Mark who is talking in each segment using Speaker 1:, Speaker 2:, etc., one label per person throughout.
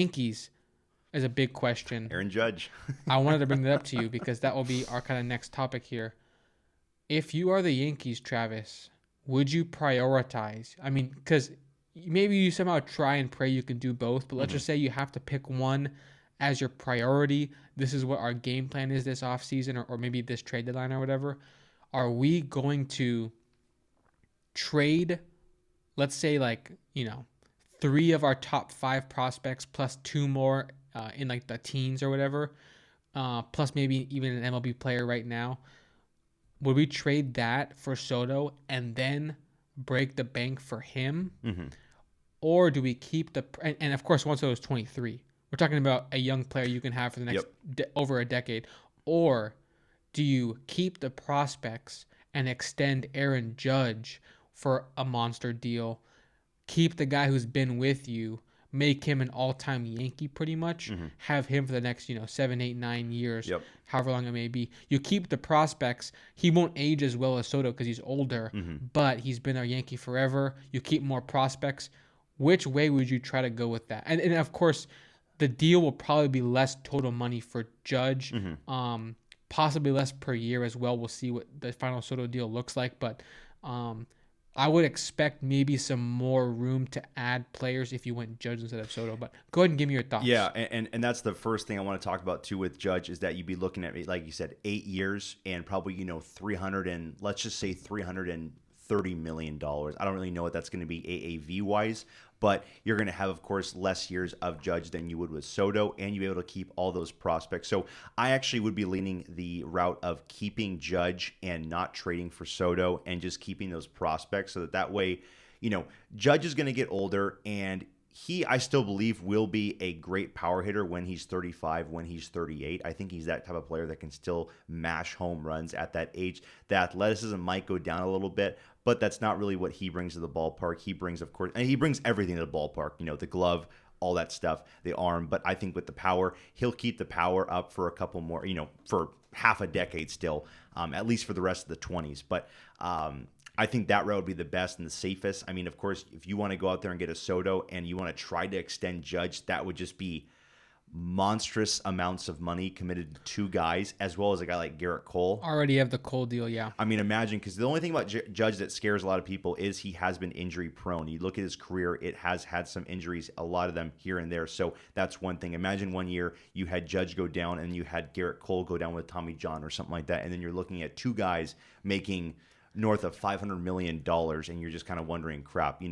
Speaker 1: Yankees is a big question.
Speaker 2: Aaron Judge.
Speaker 1: I wanted to bring that up to you because that will be our kind of next topic here. If you are the Yankees, Travis, would you prioritize? I mean, because maybe you somehow try and pray you can do both, but let's
Speaker 2: hmm
Speaker 1: just say you have to pick one as your priority. This is what our game plan is this offseason or maybe this trade deadline or whatever. Are we going to trade, let's say, like, three of our top five prospects plus two more in like the teens or whatever, plus maybe even an MLB player right now? Would we trade that for Soto and then break the bank for him?
Speaker 2: hmm
Speaker 1: Or do we keep and of course, Juan Soto is 23. We're talking about a young player you can have for the next
Speaker 2: Yep.
Speaker 1: over a decade. Or do you keep the prospects and extend Aaron Judge for a monster deal? Keep the guy who's been with you, make him an all-time Yankee pretty much,
Speaker 2: hmm
Speaker 1: have him for the next 7, 8, 9 years,
Speaker 2: Yep.
Speaker 1: however long it may be. You keep the prospects. He won't age as well as Soto because he's older,
Speaker 2: hmm
Speaker 1: but he's been a Yankee forever. You keep more prospects. Which way would you try to go with that? And of course, the deal will probably be less total money for Judge,
Speaker 2: hmm
Speaker 1: possibly less per year as well. We'll see what the final Soto deal looks like, but I would expect maybe some more room to add players if you went Judge instead of Soto. But go ahead and give me your thoughts.
Speaker 2: Yeah, and that's the first thing I want to talk about too with Judge is that you'd be looking at, like you said, 8 years and probably 300 and let's just say $330 million. I don't really know what that's going to be AAV wise, but you're going to have, of course, less years of Judge than you would with Soto, and you'll be able to keep all those prospects. So I actually would be leaning the route of keeping Judge and not trading for Soto and just keeping those prospects so that way, Judge is going to get older and I still believe, will be a great power hitter when he's 35, when he's 38. I think he's that type of player that can still mash home runs at that age. The athleticism might go down a little bit, but that's not really what he brings to the ballpark. He brings, of course, and he brings everything to the ballpark, the glove, all that stuff, the arm. But I think with the power, he'll keep the power up for a couple more, for half a decade still, at least for the rest of the 20s. But I think that route would be the best and the safest. I mean, of course, if you want to go out there and get a Soto and you want to try to extend Judge, that would just be monstrous amounts of money committed to two guys, as well as a guy like Garrett Cole.
Speaker 1: Already have the Cole deal, yeah.
Speaker 2: I mean, imagine, because the only thing about Judge that scares a lot of people is he has been injury prone. You look at his career, it has had some injuries, a lot of them here and there. So that's one thing. Imagine one year you had Judge go down and you had Garrett Cole go down with Tommy John or something like that. And then you're looking at two guys making north of $500 million, and you're just kind of wondering, crap,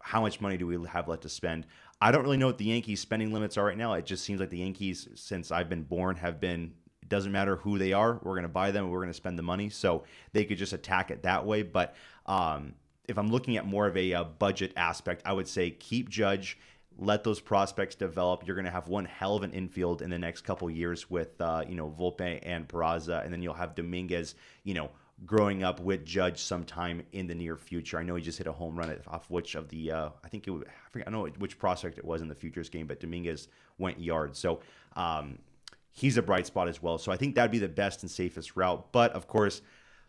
Speaker 2: how much money do we have left to spend? I don't really know what the Yankees spending limits are right now. It just seems like the Yankees, since I've been born, have been, it doesn't matter who they are, we're going to buy them, we're going to spend the money. So they could just attack it that way. But if I'm looking at more of a budget aspect, I would say keep Judge, let those prospects develop. You're going to have one hell of an infield in the next couple years with, Volpe and Peraza, and then you'll have Dominguez, growing up with Judge sometime in the near future. I know he just hit a home run off which of the I don't know which prospect it was in the futures game, but Dominguez went yard. So he's a bright spot as well. So I think that'd be the best and safest route. But of course,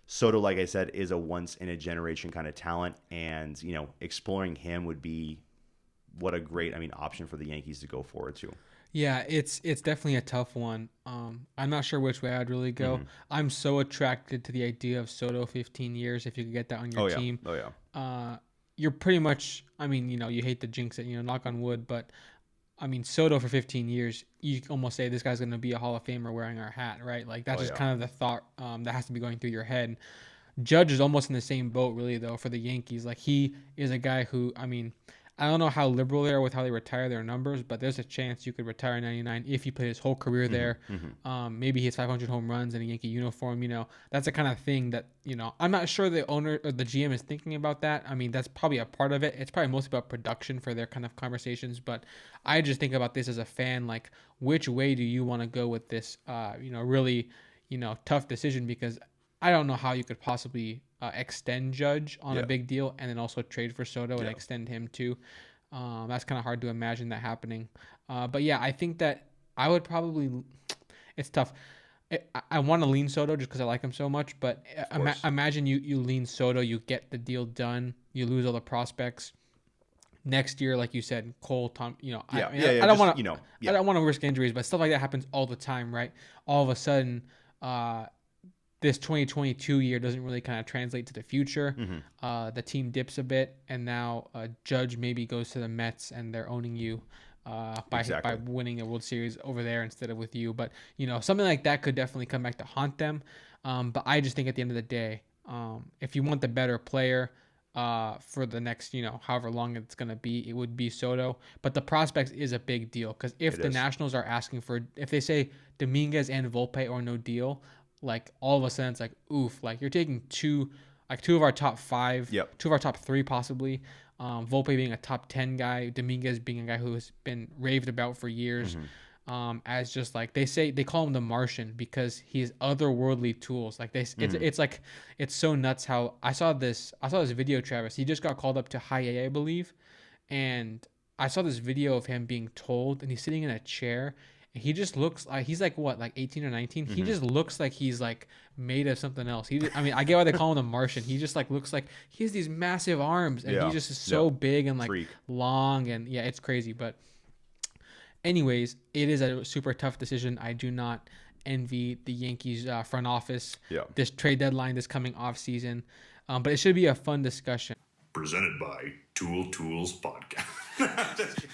Speaker 2: Soto, like I said, is a once in a generation kind of talent, and exploring him would be what a great option for the Yankees to go forward to.
Speaker 1: Yeah, it's definitely a tough one. I'm not sure which way I'd really go.
Speaker 2: Mm-hmm.
Speaker 1: I'm so attracted to the idea of Soto 15 years if you could get that on your
Speaker 2: Oh yeah.
Speaker 1: team.
Speaker 2: Oh yeah.
Speaker 1: You're pretty much, you hate to jinx it, knock on wood, but Soto for 15 years, you can almost say this guy's going to be a Hall of Famer wearing our hat, right? Like that's
Speaker 2: Oh
Speaker 1: just
Speaker 2: yeah.
Speaker 1: kind of the thought that has to be going through your head. Judge is almost in the same boat, really, though, for the Yankees. Like he is a guy who, I don't know how liberal they are with how they retire their numbers, but there's a chance you could retire in 99 if he played his whole career there.
Speaker 2: Mm-hmm.
Speaker 1: Maybe he has 500 home runs in a Yankee uniform. That's the kind of thing that, I'm not sure the owner or the GM is thinking about that. That's probably a part of it. It's probably mostly about production for their kind of conversations. But I just think about this as a fan, like, which way do you want to go with this, really, tough decision? Because I don't know how you could possibly extend Judge on a
Speaker 2: Yeah.
Speaker 1: big deal and then also trade for Soto and
Speaker 2: Yeah.
Speaker 1: extend him too. That's kind of hard to imagine that happening. But yeah, I think that I would probably. It's tough. I want to lean Soto just because I like him so much. But
Speaker 2: Of course.
Speaker 1: imagine you lean Soto, you get the deal done, you lose all the prospects. next year, like you said, Cole, Tom,
Speaker 2: Yeah,
Speaker 1: I don't
Speaker 2: just,
Speaker 1: want to,
Speaker 2: yeah.
Speaker 1: I don't want to risk injuries, but stuff like that happens all the time, right? All of a sudden, this 2022 year doesn't really kind of translate to the future. The team dips a bit, and now Judge maybe goes to the Mets, and they're owning you by winning a World Series over there instead of with you. But something like that could definitely come back to haunt them. But I just think at the end of the day, if you want the better player for the next however long it's gonna be, it would be Soto. But the prospects is a big deal because if the Nationals are asking for, if they say Dominguez and Volpe or no deal, like all of a sudden it's like oof, like you're taking two of our top 5, two of our top 3 possibly. Volpe being a top 10 guy, Dominguez being a guy who has been raved about for years. As just like they call him the Martian because he has otherworldly tools. Like it's like it's so nuts how I saw this video. Travis, he just got called up to high A, I believe, and I saw this video of him being told, and he's sitting in a chair. And he just looks like he's like what, like 18 or 19. He just looks like he's like made of something else. I mean, I get why they call him the Martian. He just like looks like he has these massive arms, and he just is so big and like
Speaker 2: Freak.
Speaker 1: long, and it's crazy. But anyways, it is a super tough decision. I do not envy the Yankees front office. This trade deadline, this coming off season, but it should be a fun discussion.
Speaker 3: Presented by Tool Tools Podcast.